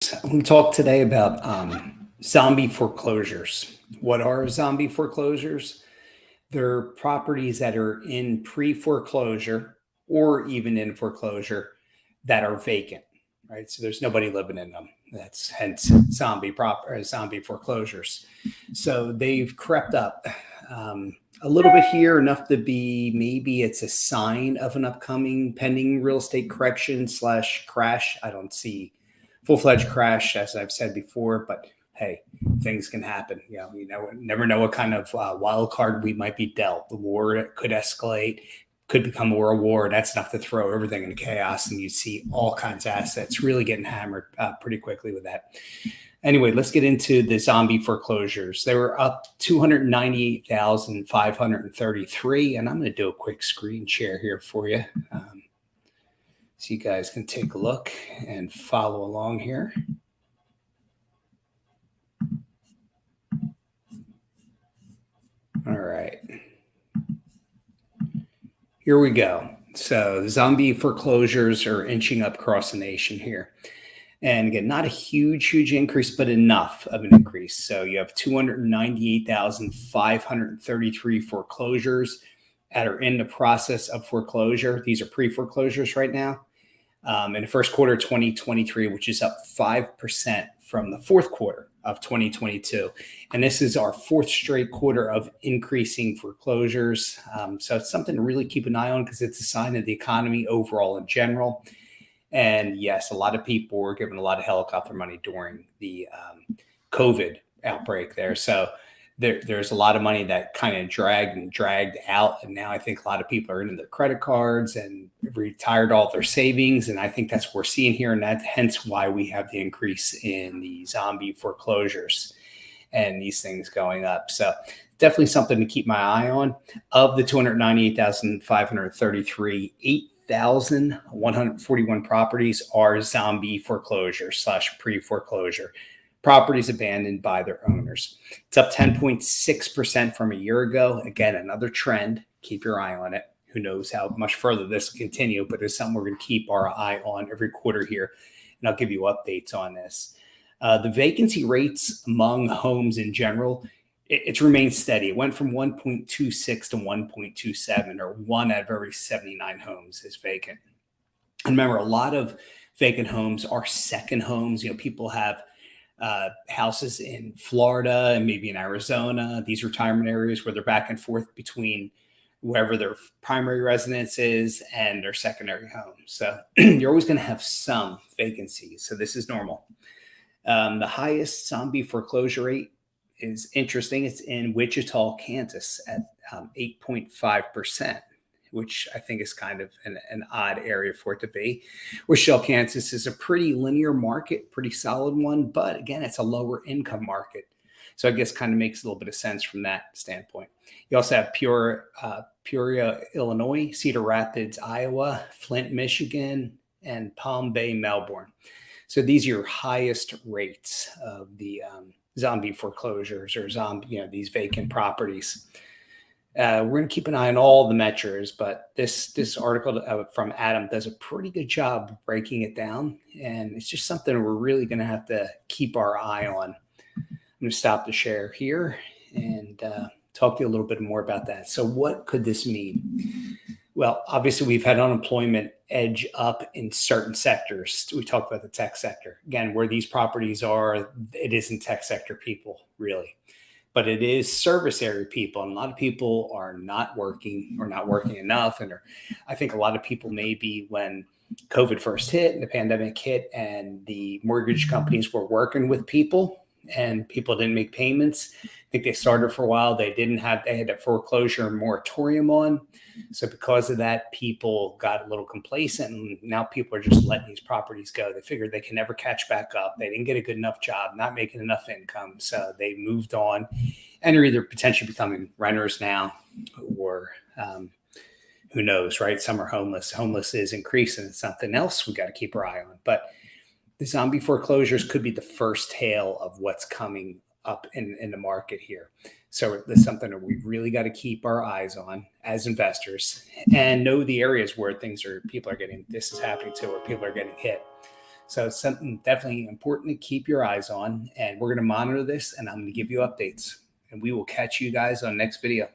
I'm going to talk today about zombie foreclosures. What are zombie foreclosures? They're properties that are in pre foreclosure or even in foreclosure that are vacant, right? So there's nobody living in them. That's hence zombie foreclosures. So they've crept up a little bit here, enough to be maybe it's a sign of an upcoming pending real estate correction slash crash. I don't see full-fledged crash, as I've said before, but hey, things can happen. You never know what kind of wild card we might be dealt. The war could escalate, could become a world war. That's enough to throw everything into chaos, and you see all kinds of assets really getting hammered pretty quickly with that. Anyway, let's get into the zombie foreclosures. They were up 298,533, and I'm going to do a quick screen share here for you. So you guys can take a look and follow along here. All right. Here we go. So zombie foreclosures are inching up across the nation here. And again, not a huge increase, but enough of an increase. So you have 298,533 foreclosures that are in the process of foreclosure. These are pre-foreclosures right now. In the first quarter of 2023, which is up 5% from the fourth quarter of 2022. And this is our fourth straight quarter of increasing foreclosures. So it's something to really keep an eye on because it's a sign of the economy overall in general. And yes, a lot of people were given a lot of helicopter money during the COVID outbreak there. So there's a lot of money that kind of dragged out. And now I think a lot of people are into their credit cards and retired all their savings. And I think that's what we're seeing here. And that's hence why we have the increase in the zombie foreclosures and these things going up. So definitely something to keep my eye on. Of the 298,533, 8,141 properties are zombie foreclosure slash pre-foreclosure. Properties abandoned by their owners. It's up 10.6% from a year ago. Again, another trend. Keep your eye on it. Who knows how much further this will continue, but it's something we're going to keep our eye on every quarter here. And I'll give you updates on this. The vacancy rates among homes in general, it's remained steady. It went from 1.26 to 1.27, or 1 out of every 79 homes is vacant. And remember, a lot of vacant homes are second homes. People have houses in Florida and maybe in Arizona, these retirement areas where they're back and forth between wherever their primary residence is and their secondary home. So you're always going to have some vacancies. So this is normal. The highest zombie foreclosure rate is interesting. It's in Wichita, Kansas at 8.5%. Which I think is kind of an odd area for it to be. Wichita, Kansas is a pretty linear market, pretty solid one, but again, it's a lower income market. So I guess kind of makes a little bit of sense from that standpoint. You also have Peoria, Illinois, Cedar Rapids, Iowa, Flint, Michigan, and Palm Bay, Melbourne. So these are your highest rates of the zombie foreclosures or these vacant properties. We're going to keep an eye on all the metros, but this article from Adam does a pretty good job breaking it down, and it's just something we're really going to have to keep our eye on. I'm going to stop the share here and talk to you a little bit more about that. So what could this mean? Well, obviously, we've had unemployment edge up in certain sectors. We talked about the tech sector. Again, where these properties are, it isn't tech sector people, really. But it is service area people. And a lot of people are not working or not working enough. And I think a lot of people maybe when COVID first hit and the pandemic hit and the mortgage companies were working with people and people didn't make payments. I think they started for a while. They had a foreclosure moratorium on. So because of that, people got a little complacent and now people are just letting these properties go. They figured they can never catch back up. They didn't get a good enough job, not making enough income. So they moved on and are either potentially becoming renters now or who knows, right? Some are homeless. Homeless is increasing. It's something else we got to keep our eye on. But the zombie foreclosures could be the first tale of what's coming up in the market here. So that's something that we really got to keep our eyes on as investors and know the areas where people are getting, this is happening to, where people are getting hit. So it's something definitely important to keep your eyes on. And we're going to monitor this and I'm going to give you updates. And we will catch you guys on next video.